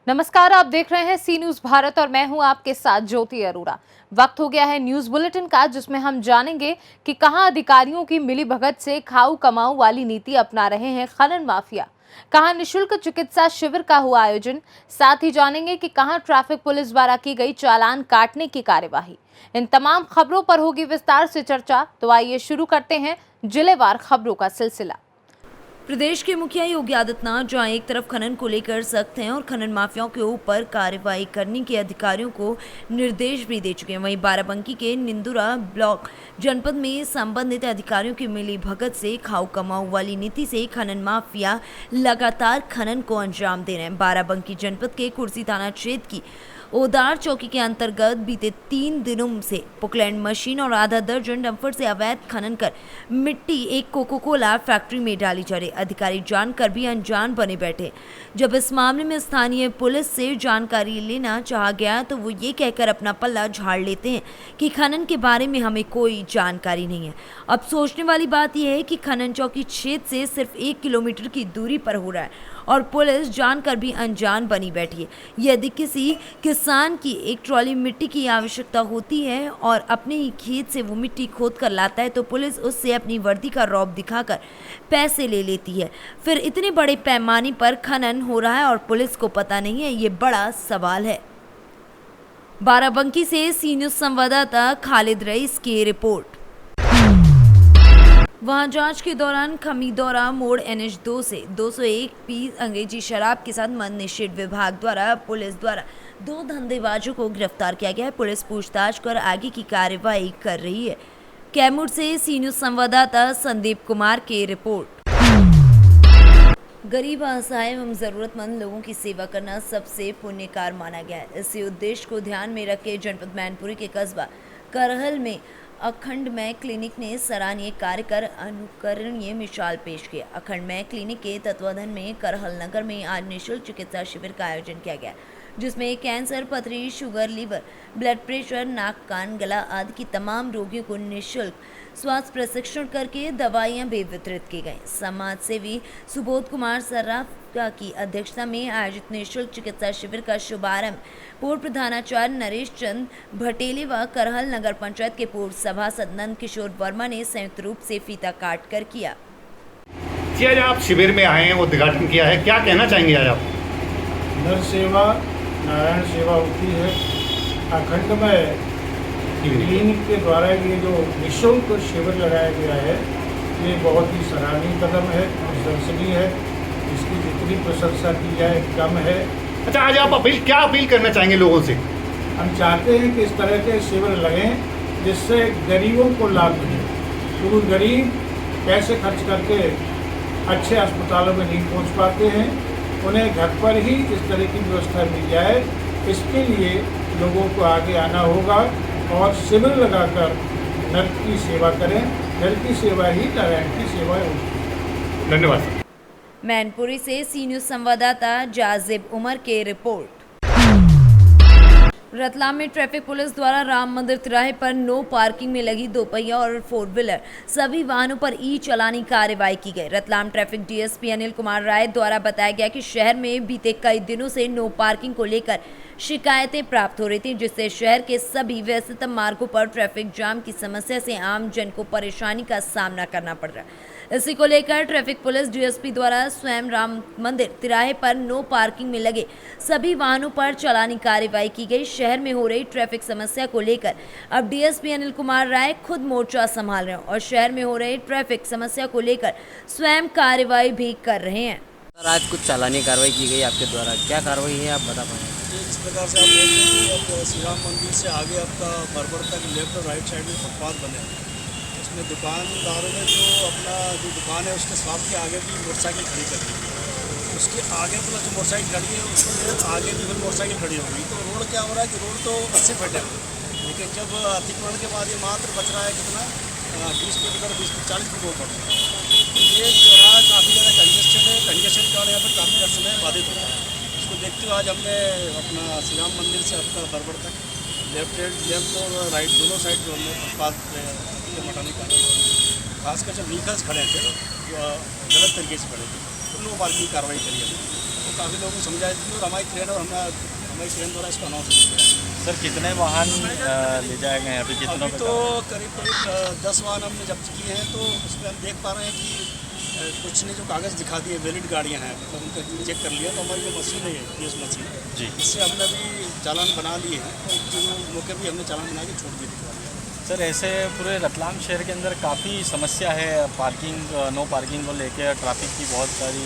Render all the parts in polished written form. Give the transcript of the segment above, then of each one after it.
नमस्कार, आप देख रहे हैं सी न्यूज भारत और मैं हूं आपके साथ ज्योति अरोड़ा। वक्त हो गया है न्यूज बुलेटिन का, जिसमें हम जानेंगे कि कहां अधिकारियों की मिलीभगत से खाऊ कमाऊ वाली नीति अपना रहे हैं खनन माफिया, कहां निशुल्क चिकित्सा शिविर का हुआ आयोजन। साथ ही जानेंगे कि कहां ट्रैफिक पुलिस द्वारा की गई चालान काटने की कार्यवाही। इन तमाम खबरों पर होगी विस्तार से चर्चा। तो आइए शुरू करते हैं जिलेवार खबरों का सिलसिला। प्रदेश के मुखिया योगी आदित्यनाथ जहां एक तरफ खनन को लेकर सख्त हैं और खनन माफियाओं के ऊपर कार्रवाई करने के अधिकारियों को निर्देश भी दे चुके हैं, वहीं बाराबंकी के निंदुरा ब्लॉक जनपद में संबंधित अधिकारियों की मिली भगत से खाऊ कमाऊ वाली नीति से खनन माफिया लगातार खनन को अंजाम दे रहे हैं। बाराबंकी जनपद के कुर्सी थाना क्षेत्र की ओदार चौकी के अंतर्गत बीते 3 दिनों से पोकलैंड मशीन और आधा दर्जन डंपर से अवैध खनन कर मिट्टी एक कोको कोला फैक्ट्री में डाली जा रही। अधिकारी जानकर भी अनजान बने बैठे। जब इस मामले में स्थानीय पुलिस से जानकारी लेना चाहा गया तो वो ये कहकर अपना पल्ला झाड़ लेते हैं कि खनन के बारे में हमें कोई जानकारी नहीं है। अब सोचने वाली बात यह है कि खनन चौकी क्षेत्र से सिर्फ 1 किलोमीटर की दूरी पर हो रहा है और पुलिस जानकर भी अनजान बनी बैठी है। यदि किसी किसान की एक ट्रॉली मिट्टी की आवश्यकता होती है और अपने ही खेत से वो मिट्टी खोद कर लाता है तो पुलिस उससे अपनी वर्दी का रौब दिखाकर पैसे ले लेती है। फिर इतने बड़े पैमाने पर खनन हो रहा है और पुलिस को पता नहीं है, ये बड़ा सवाल है। बाराबंकी से सी न्यूज संवाददाता खालिद रईस की रिपोर्ट। वहां जांच के दौरान खमीदौरा मोड़ NH 2 से 201 पीस अंग्रेजी शराब के साथ मद्य निषेध विभाग द्वारा पुलिस द्वारा 2 धंधेबाजों को गिरफ्तार किया गया है। पुलिस पूछताछ कर आगे की कार्रवाई कर रही है। कैमूर से सी न्यूज संवाददाता संदीप कुमार की रिपोर्ट। गरीब, असहाय एवं जरूरतमंद लोगों की सेवा करना सबसे पुण्य कार्य माना गया है। इसी उद्देश्य को ध्यान में रख के जनपद मैनपुरी के कस्बा करहल में अखंडमय क्लिनिक ने सराहनीय कार्य कर अनुकरणीय मिसाल पेश किया। अखंडमय क्लिनिक के तत्वाधान में करहल नगर में आज निःशुल्क चिकित्सा शिविर का आयोजन किया गया, जिसमें कैंसर, पथरी, शुगर, लीवर, ब्लड प्रेशर, नाक, कान, गला आदि की तमाम रोगियों को निःशुल्क स्वास्थ्य प्रशिक्षण करके दवाइयां भी वितरित की गई। समाज सेवी सुबोध कुमार सर्राफा की अध्यक्षता में आयोजित निःशुल्क चिकित्सा शिविर का शुभारंभ पूर्व प्रधानाचार्य नरेश चंद भटेले व करहल नगर पंचायत के पूर्व सभासद नंद किशोर वर्मा ने संयुक्त रूप से फीता काट कर किया। जी, आज आप शिविर में आए हैं, उद्घाटन किया है, क्या कहना चाहेंगे आज आप? नर सेवा नारायण सेवा होती है। अखंडमय क्लिनिक के द्वारा ये जो निःशुल्क शिविर लगाया गया है, ये बहुत ही सराहनीय कदम है, प्रशंसनीय है। इसकी जितनी प्रशंसा की जाए कम है। अच्छा, आज आप क्या अपील करना चाहेंगे लोगों से? हम चाहते हैं कि इस तरह के शिविर लगें जिससे गरीबों को लाभ मिले, क्योंकि गरीब पैसे खर्च करके अच्छे अस्पतालों में नहीं पहुंच पाते हैं। उन्हें घर पर ही इस तरह की व्यवस्था मिल जाए, इसके लिए लोगों को आगे आना होगा और शिविर लगाकर नर की सेवा करें। नर की सेवा ही नारायण की सेवा होगी। धन्यवाद। मैनपुरी से सी न्यूज संवाददाता जाजिब उमर की रिपोर्ट। रतलाम में ट्रैफिक पुलिस द्वारा राम मंदिर तिराहे पर नो पार्किंग में लगी 2 पहिया और 4 व्हीलर सभी वाहनों पर ई-चालानी कार्रवाई की गई। रतलाम ट्रैफिक DSP अनिल कुमार राय द्वारा बताया गया कि शहर में बीते कई दिनों से नो पार्किंग को लेकर शिकायतें प्राप्त हो रही थी, जिससे शहर के सभी व्यस्ततम मार्गों पर ट्रैफिक जाम की समस्या से आम जन को परेशानी का सामना करना पड़ रहा है। इसी को लेकर ट्रैफिक पुलिस DSP द्वारा स्वयं राम मंदिर तिराहे पर नो पार्किंग में लगे सभी वाहनों पर चालानी कार्रवाई की गई। शहर में हो रही ट्रैफिक समस्या को लेकर अब DSP अनिल कुमार राय खुद मोर्चा संभाल रहे हैं और शहर में हो रही ट्रैफिक समस्या को लेकर स्वयं कार्रवाई भी कर रहे हैं। सर, आज कुछ चालानी कार्रवाई की गई आपके द्वारा, क्या कार्रवाई है आप बता पाएंगे? इस प्रकार से आप देख रहे हैं कि अब श्री राम मंदिर से आगे आपका बरबर तक लेफ्ट और राइट साइड में फुटपाथ बने हैं। इसमें दुकानदारों ने जो दुकान है उसके शॉप के आगे भी मोटरसाइकिल खड़ी कर दी, उसके आगे जो मोटरसाइकिल खड़ी है उसके आगे भी फिर मोटरसाइकिल खड़ी हो गई। तो रोड क्या हो रहा है कि रोड तो 80 फीट है, लेकिन जब अतिक्रमण के बाद ये मात्र बच रहा है कितना 20 फीट पर 40 फीट रोड पड़ रहा है। ये चौराहा काफ़ी ज़्यादा कंजेस्टेड है। कंजेस्टेड के कारण यहाँ पर ट्रैफिक का समय बाधित होता है। इसको देखते हुए आज हमने अपना श्री राम मंदिर से आपका बरबर तक लेफ्ट और राइट दोनों साइड जो हमने फुटपाथ हटाने का, खासकर जब व्हीकल्स खड़े थे जो गलत तरीके से खड़े थे, उन लोगों पर पार्किंग कार्रवाई करी हमने। काफ़ी लोगों को समझाया थी और हमारी ट्रेन द्वारा इसको अनाउंस किया। सर कितने वाहन ले जाए गए हैं अभी, कितनों अभी पे तो करीब 10 वाहन हमने जब्त किए हैं, तो उसमें हम देख पा रहे हैं कि कुछ ने जो कागज़ दिखा दिए वैलिड गाड़ियाँ हैं, मतलब उनका चेक कर लिया, तो हमारी जो मशीन है पीएस मशीन जी, इससे हमने अभी चालान बना लिए हैं और जो मौके भी हमने चालान बना के छोड़ दिए। सर ऐसे पूरे रतलाम शहर के अंदर काफ़ी समस्या है, पार्किंग नो पार्किंग को लेकर ट्रैफिक की बहुत सारी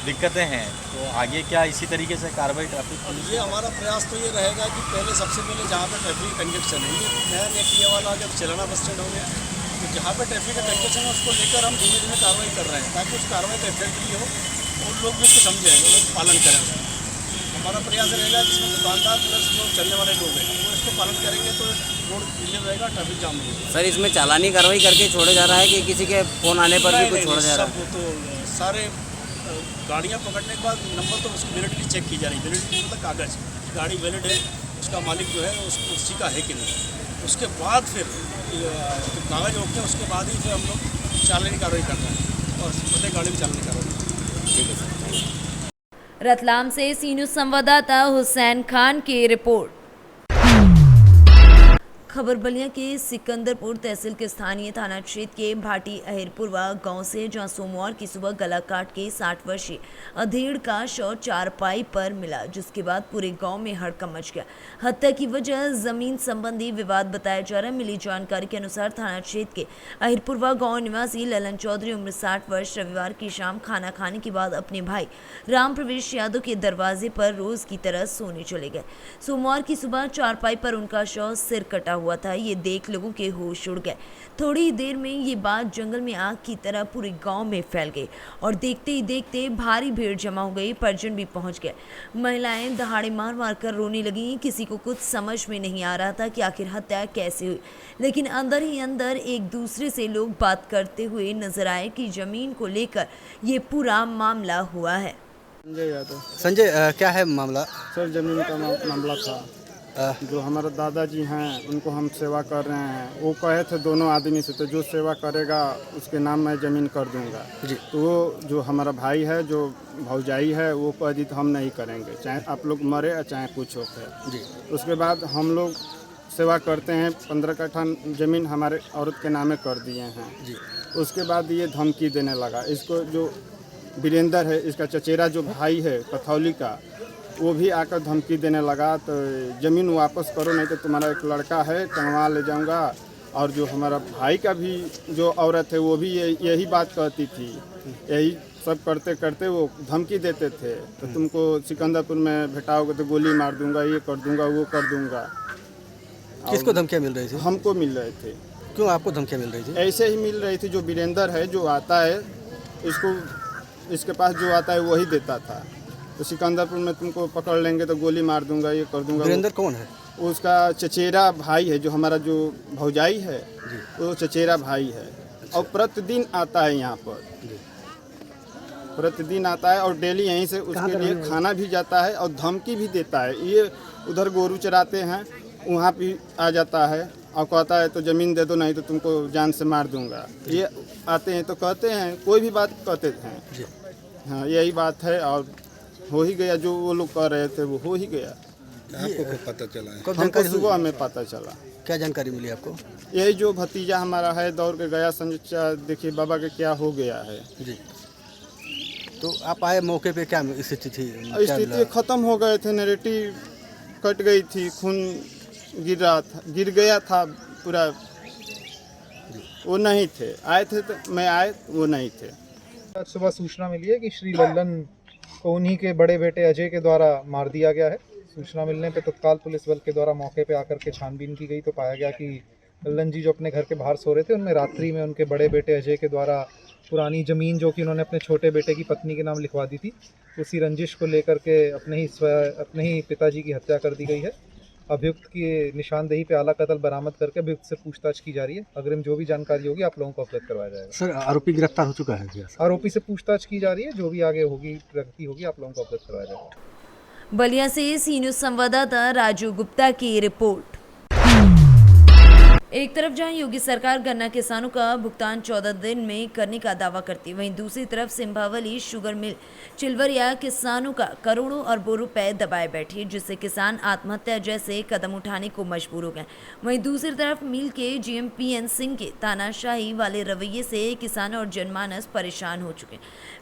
दिक्कतें हैं, तो आगे क्या इसी तरीके से कार्रवाई ट्रैफिक पुलिस? ये हमारा प्रयास तो ये रहेगा कि पहले सबसे पहले जहाँ पे ट्रैफिक कंजेक्शन है, ये नया ये वाला जब चलाना बस स्टैंड हो गया, तो जहाँ पे ट्रैफिक का कंजेक्शन है उसको लेकर हम धीमे धीमे कार्रवाई कर रहे हैं, ताकि उस कार्रवाई का इफेक्ट भी हो और लोग भी उसको समझें और लोग पालन करें उसका। हमारा प्रयास रहेगा जिसमें दुकानदार प्लस जो चलने वाले लोग हैं वो इसको पालन करेंगे तो रोड क्लियर रहेगा, ट्रैफिक जाम नहीं होगा। सर इसमें चालानी कार्रवाई करके छोड़ा जा रहा है कि किसी के फ़ोन आने पर भी कुछ छोड़ा जा रहा है? सब तो सारे गाड़ियाँ पकड़ने के बाद नंबर तो उसकी वैलिडिटी चेक की जा रही है। वैलिडिटी मतलब कागज़, गाड़ी वैलिड है, उसका मालिक जो है उसको उसी का है कि नहीं, उसके बाद फिर कागज़ ओके हैं उसके बाद ही फिर हम लोग चालानी कार्रवाई करते हैं और प्रत्येक गाड़ी में चालानी कार्रवाई। ठीक है सर। रतलाम से सी न्यूज़ संवाददाता हुसैन खान की रिपोर्ट। खबर बलिया के सिकंदरपुर तहसील के स्थानीय थाना क्षेत्र के भाटी अहिरपुरवा गांव से, जहां सोमवार की सुबह गला काट के 60 वर्षीय अधेड़ का शव चारपाई पर मिला, जिसके बाद पूरे गांव में हड़कंप मच गया। हत्या की वजह जमीन संबंधी विवाद बताया जा रहा है। मिली जानकारी के अनुसार थाना क्षेत्र के अहिरपुरवा गांव निवासी ललन चौधरी उम्र 60 वर्ष रविवार की शाम खाना खाने के बाद अपने भाई राम प्रवेश यादव के दरवाजे पर रोज की तरह सोने चले गए। सोमवार की सुबह चारपाई पर उनका शव सिर कटा हुआ था। ये देख लोगों के होश उड़ गए। थोड़ी ही देर में ये बात जंगल में आग की तरह पूरे गांव में फैल गई और देखते ही देखते भारी भीड़ जमा हो गई। परिजन भी पहुंच गए। महिलाएं दहाड़े मार मार कर रोने लगी। किसी को कुछ समझ में नहीं आ रहा था कि आखिर हत्या कैसे हुई, लेकिन अंदर ही अंदर एक दूसरे से लोग बात करते हुए नजर आए कि जमीन को लेकर ये पूरा मामला हुआ है। संजय क्या है मामला? सर ज़मीन का मामला था। जो हमारे दादाजी हैं उनको हम सेवा कर रहे हैं, वो कहे थे दोनों आदमी से, तो जो सेवा करेगा उसके नाम मैं ज़मीन कर दूंगा जी। तो वो जो हमारा भाई है, जो भौजाई है, वो कह दी तो हम नहीं करेंगे, चाहे आप लोग मरे या चाहे कुछ हो जी। उसके बाद हम लोग सेवा करते हैं, 15 कट्ठा ज़मीन हमारे औरत के नामे कर दिए हैं जी। उसके बाद ये धमकी देने लगा। इसको जो वीरेंद्र है, इसका चचेरा जो भाई है कथौली का, वो भी आकर धमकी देने लगा, तो ज़मीन वापस करो नहीं तो तुम्हारा एक लड़का है टंगवा ले जाऊंगा। और जो हमारा भाई का भी जो औरत है वो भी यही बात कहती थी। यही सब करते करते वो धमकी देते थे, तो तुमको सिकंदरपुर में भेटाओगे तो गोली मार दूंगा, ये कर दूंगा, वो कर दूंगा। किसको धमकियाँ मिल रही थी? हमको मिल रहे थे। क्यों आपको धमकियाँ मिल रही थी? ऐसे ही मिल रही थी। जो वीरेंद्र है जो आता है, इसके पास जो आता है वही देता था, तो सिकंदरपुर में तुमको पकड़ लेंगे तो गोली मार दूंगा, ये कर दूंगा। वीरेंद्र कौन है? उसका चचेरा भाई है, जो हमारा जो भौजाई है वो चचेरा भाई है। और प्रतिदिन आता है यहाँ पर, प्रतिदिन आता है और डेली यहीं से उसके लिए खाना भी जाता है और धमकी भी देता है। ये उधर गोरू चराते हैं, वहाँ भी आ जाता है और कहता है तो ज़मीन दे दो नहीं तो तुमको जान से मार दूंगा। ये आते हैं तो कहते हैं, कोई भी बात कहते हैं। हाँ, यही बात है और हो ही गया। जो वो लोग कह रहे थे वो हो ही गया। आपको पता चला है? कब हमको जानकारी सुबह हमें पता चला। क्या जानकारी मिली आपको? यही जो भतीजा हमारा है दौड़ के गया, समझा देखिए बाबा के क्या हो गया है जी। तो आप आए मौके पे, क्या स्थिति थी? स्थिति खत्म हो गए थे, नैरेटिव कट गई थी, खून गिर गया था पूरा। वो नहीं थे, आए थे तो मैं आए, वो नहीं थे। आज सुबह सूचना मिली है कि श्री लल्लन को उन्हीं के बड़े बेटे अजय के द्वारा मार दिया गया है। सूचना मिलने पे तत्काल पुलिस बल के द्वारा मौके पे आकर के छानबीन की गई, तो पाया गया कि लल्लन जी जो अपने घर के बाहर सो रहे थे, उनमें रात्रि में उनके बड़े बेटे अजय के द्वारा पुरानी ज़मीन जो कि उन्होंने अपने छोटे बेटे की पत्नी के नाम लिखवा दी थी, उसी रंजिश को लेकर के अपने ही पिताजी की हत्या कर दी गई है। अभियुक्त की निशानदेही पे आला कत्ल बरामद करके अभियुक्त से पूछताछ की जा रही है। अग्रिम जो भी जानकारी होगी आप लोगों को अवगत करवाया जाएगा। सर आरोपी गिरफ्तार हो चुका है क्या? आरोपी से पूछताछ की जा रही है, जो भी आगे होगी प्रगति होगी आप लोगों को अवगत करवाया जाएगा। बलिया से सी न्यूज़ संवाददाता राजू गुप्ता की रिपोर्ट। एक तरफ जहां योगी सरकार गन्ना किसानों का भुगतान 14 दिन में करने का दावा करती, वहीं दूसरी तरफ सिंभावली शुगर मिल चिलवरिया किसानों का करोड़ों अरबों रुपए दबाए बैठी, जिससे किसान आत्महत्या जैसे कदम उठाने को मजबूर हो गए। वहीं दूसरी तरफ मिल के जीएम पीएन सिंह के तानाशाही वाले रवैये से किसान और जनमानस परेशान हो चुके।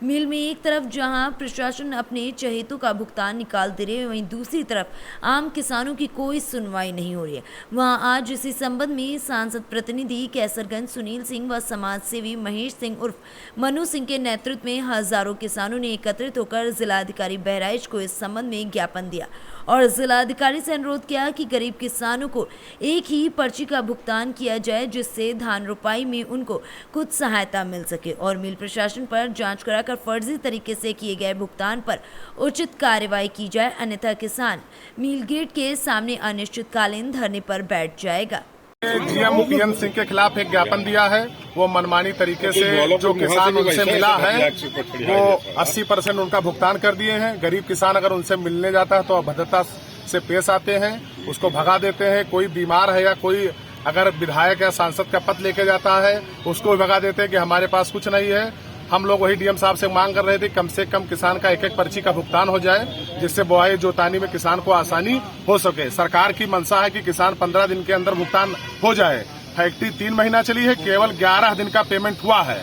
मिल में एक तरफ जहां प्रशासन अपने चहेतों का भुगतान निकाल दे रहे हैं, वहीं दूसरी तरफ आम किसानों की कोई सुनवाई नहीं हो रही है। वहां आज इसी संबंध में सांसद प्रतिनिधि कैसरगंज सुनील सिंह व समाज सेवी महेश सिंह उर्फ मनु सिंह के नेतृत्व में हजारों किसानों ने एकत्रित होकर जिलाधिकारी बहराइच को इस संबंध में ज्ञापन दिया और जिलाधिकारी से अनुरोध किया कि गरीब किसानों को एक ही पर्ची का भुगतान किया जाए, जिससे धान रोपाई में उनको कुछ सहायता मिल सके और मिल प्रशासन पर जांच कराकर फर्जी तरीके से किए गए भुगतान पर उचित कार्रवाई की जाए, अन्यथा किसान मिल गेट के सामने अनिश्चितकालीन धरने पर बैठ जाएगा। जीएम पीएन सिंह के खिलाफ एक ज्ञापन दिया है। वो मनमानी तरीके से जो किसान उनसे मिला है वो 80% उनका भुगतान कर दिए हैं। गरीब किसान अगर उनसे मिलने जाता है तो अभद्रता से पेश आते हैं, उसको भगा देते हैं। कोई बीमार है या कोई अगर विधायक या सांसद का पद लेके जाता है उसको भी भगा देते हैं कि हमारे पास कुछ नहीं है। हम लोग वही डीएम साहब से मांग कर रहे थे कम से कम किसान का एक पर्ची का भुगतान हो जाए, जिससे बुआई जोतानी में किसान को आसानी हो सके। सरकार की मंशा है कि किसान 15 दिन के अंदर भुगतान हो जाए। फैक्ट्री 3 महीना चली है, केवल 11 दिन का पेमेंट हुआ है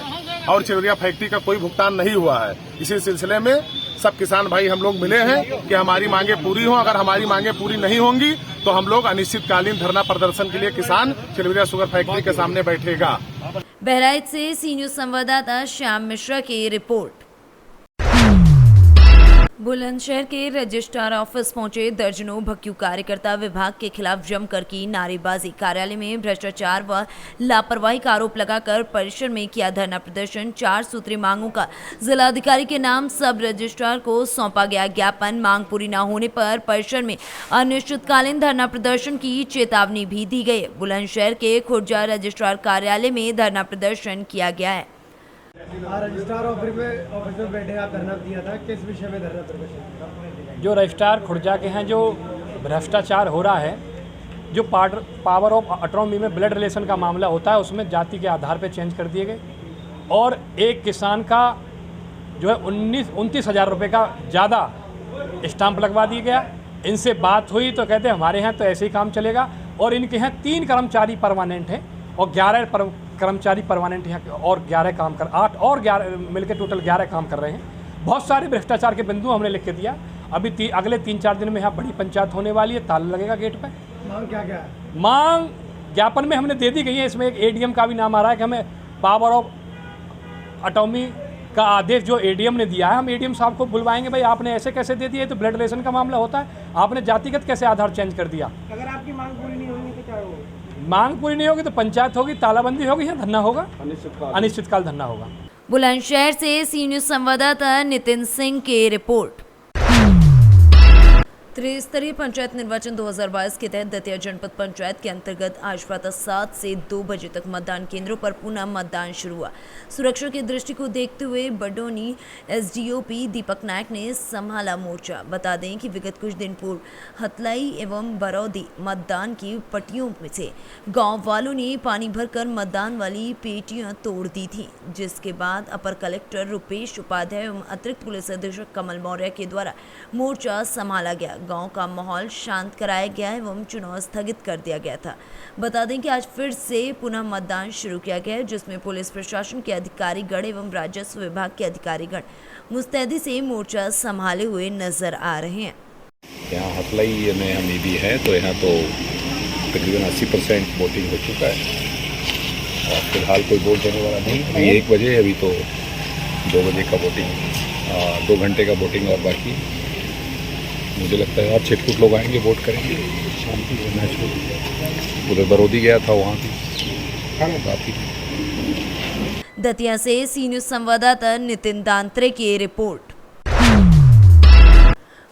और चिलवरिया फैक्ट्री का कोई भुगतान नहीं हुआ है। इसी सिलसिले में सब किसान भाई हम लोग मिले हैं कि हमारी मांगे पूरी हों। अगर हमारी मांगे पूरी नहीं होंगी तो हम लोग अनिश्चितकालीन धरना प्रदर्शन के लिए किसान चिलवरिया शुगर फैक्ट्री के सामने बैठेगा। बहराइच से सी न्यूज संवाददाता श्याम मिश्रा की रिपोर्ट। बुलंदशहर के रजिस्ट्रार ऑफिस पहुंचे दर्जनों भक्यू कार्यकर्ता विभाग के खिलाफ जमकर की नारेबाजी। कार्यालय में भ्रष्टाचार व लापरवाही का आरोप लगाकर परिसर में किया धरना प्रदर्शन। 4 सूत्री मांगों का जिलाधिकारी के नाम सब रजिस्ट्रार को सौंपा गया ज्ञापन। मांग पूरी न होने पर परिसर में अनिश्चितकालीन धरना प्रदर्शन की चेतावनी भी दी गई। बुलंदशहर के खुर्जा रजिस्ट्रार कार्यालय में धरना प्रदर्शन किया गया है। रजिस्ट्रार ऑफिस में बैठे आप धरना दिया था, किस विषय में धरना प्रदर्शन? जो रजिस्ट्रार खुर्जा के हैं, जो भ्रष्टाचार हो रहा है, जो पावर ऑफ अटॉर्नी में ब्लड रिलेशन का मामला होता है उसमें जाति के आधार पर चेंज कर दिए गए और एक किसान का जो है 29,000 रुपये का ज़्यादा स्टाम्प लगवा दिया गया। इनसे बात हुई तो कहते हैं हमारे यहाँ तो ऐसे ही काम चलेगा और इनके यहाँ 3 कर्मचारी परमानेंट हैं और 11 कर्मचारी परमानेंट यहाँ और 11 काम कर 8 और 11 मिलकर टोटल 11 काम कर रहे हैं। बहुत सारे भ्रष्टाचार के बिंदु हमने लिख के दिया। अभी अगले 3-4 दिन में यहाँ बड़ी पंचायत होने वाली है, ताला लगेगा गेट पे। मांग क्या क्या है? मांग ज्ञापन में हमने दे दी गई है। इसमें एक एडीएम का भी नाम आ रहा है कि हमें पावर ऑफ अटॉर्नी का आदेश जो एडीएम ने दिया है, हम एडीएम साहब को बुलवाएंगे। भाई आपने ऐसे कैसे दे दिया? तो ब्लड रिलेशन का मामला होता है, आपने जातिगत कैसे आधार चेंज कर दिया? अगर आपकी मांग पूरी नहीं होगी तो क्या होगा? मांग पूरी नहीं होगी तो पंचायत होगी, तालाबंदी होगी या धरना होगा, अनिश्चितकाल धरना होगा। बुलंदशहर से सी न्यूज संवाददाता नितिन सिंह की रिपोर्ट। त्रिस्तरीय पंचायत निर्वाचन 2022 के तहत दतिया जनपद पंचायत के अंतर्गत आज प्रातः 7 से 2 बजे तक मतदान केंद्रों पर पुनः मतदान शुरू हुआ। सुरक्षा की दृष्टि को देखते हुए बडोनी एसडीओपी दीपक नायक ने संभाला मोर्चा। बता दें कि विगत कुछ दिन पूर्व हतलाई एवं बरौदी मतदान की पट्टियों में से गांव वालों ने पानी भरकर मतदान वाली पेटियां तोड़ दी थी, जिसके बाद अपर कलेक्टर रुपेश उपाध्याय एवं अतिरिक्त पुलिस अधीक्षक कमल मौर्य के द्वारा मोर्चा संभाला गया। गांव का माहौल शांत कराया गया एवं चुनाव स्थगित कर दिया गया था। बता दें कि आज फिर से पुनः मतदान शुरू किया गया है, जिसमें पुलिस प्रशासन के अधिकारीगण एवं राजस्व विभाग के अधिकारीगण मुस्तैदी से मोर्चा संभाले हुए नजर आ रहे हैं। यहाँ हतलाई में हम भी है तो यहाँ तो तकरीबन 80% वोटिंग हो चुका है और फिलहाल कोई वोट देने वाला नहीं। अभी 1 बजे, अभी तो 2 बजे का वोटिंग, 2 घंटे का वोटिंग और बाकी। मुझे लगता है और छिटपुट लोग आएंगे, वोट करेंगे, शांति होना चाहिए। उधर बरौदी गया था, वहाँ भी बाकी। दतिया से सी न्यूज संवाददाता नितिन दांत्रे की रिपोर्ट।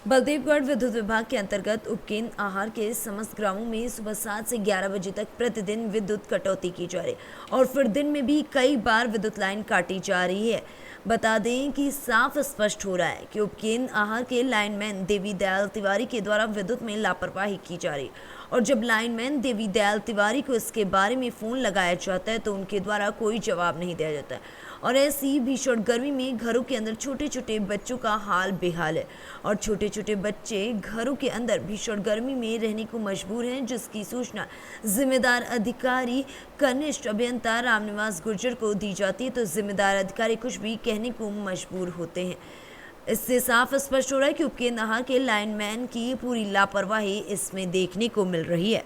बलदेवगढ़ विद्युत विभाग के अंतर्गत उपकेंद्र आहार के समस्त ग्रामों में सुबह 7 से 11 बजे तक प्रतिदिन विद्युत कटौती की जा रही और फिर दिन में भी कई बार विद्युत लाइन काटी जा रही है। बता दें कि साफ स्पष्ट हो रहा है कि उपकेंद्र आहार के लाइनमैन देवी दयाल तिवारी के द्वारा विद्युत में लापरवाही की जा रही और जब लाइनमैन देवी दयाल तिवारी को इसके बारे में फ़ोन लगाया जाता है तो उनके द्वारा कोई जवाब नहीं दिया जाता है और ऐसी भीषण गर्मी में घरों के अंदर छोटे छोटे बच्चों का हाल बेहाल है और छोटे छोटे बच्चे घरों के अंदर भीषण गर्मी में रहने को मजबूर हैं, जिसकी सूचना जिम्मेदार अधिकारी कनिष्ठ अभियंता रामनिवास गुर्जर को दी जाती है तो जिम्मेदार अधिकारी कुछ भी कहने को मजबूर होते हैं। इससे साफ स्पष्ट हो रहा है कि उपकेंद्र आहार के लाइनमैन की पूरी लापरवाही इसमें देखने को मिल रही है।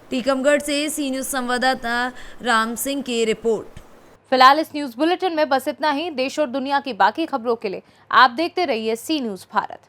टीकमगढ़ से सी न्यूज़ संवाददाता राम सिंह की रिपोर्ट। फिलहाल इस न्यूज बुलेटिन में बस इतना ही। देश और दुनिया की बाकी खबरों के लिए आप देखते रहिए सी न्यूज़ भारत।